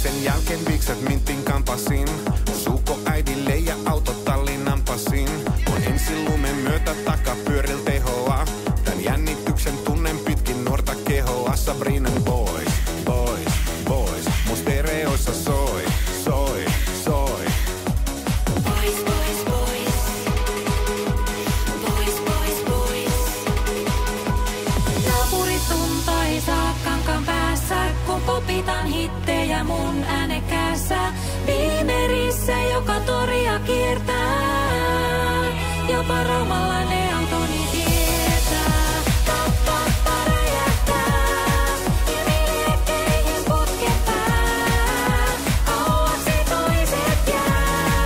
sen jälkeen vikset mintin kampasin. Suko äidille ja autotallin nampasin. Kun ensi lumen myötä takapyöril tehoa. Tän jännityksen tunnen pitkin nuorta kehoa. Sabrinen boys, boys, boys. Mun stereoissa soi, soi, soi. Boys, boys, boys. Boys, boys, boys. Naapurit tuntaisaa kankaan päässä, kun popitan hittejä mun äänekäässä. Viimerissä joka toria kiertää, jopa Raumalla ne autoni tietää. Tappa räjähtää, ilmiliekkeihin putket pää. Kauaksi toiset jää.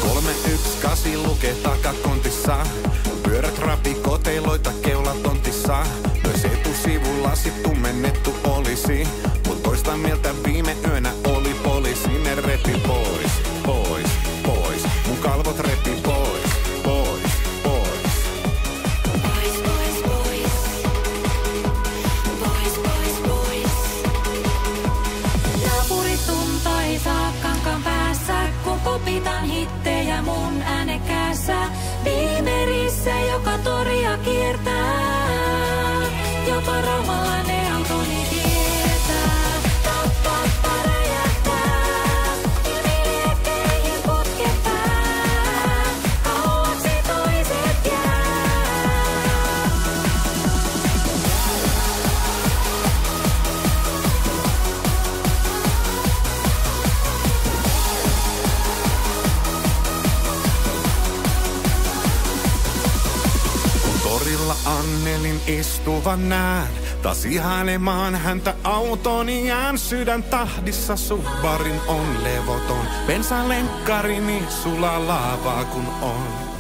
Kolme, yksi, kasi lukee takakontissa. Pyörät rapikoteiloita keulatontissa. Myös etusivulla sit tummennettu olisi. Mut toista mieltä viime yönä oli poliisi. Ne repi pois, pois, pois. Mun kalvot repi pois, pois, pois. Boys, boys, boys. Boys, boys, boys. Naapurit tuntaisaa kankaan päässä, kun popitan hittejä mun äänekäässä. Viimerissä joka toria kiertää, jopa Raumalla ne autoni tietää. Tappa räjähtää, ilmiliekkeihin putket pää. Kauaksi toiset jää. Kun torilla Annelin istuvan näen, taas ihailemaan häntä autoni jään. Sydän tahdissa Subarin on levoton, bensalenkkari niin sulaa laavaa kun on.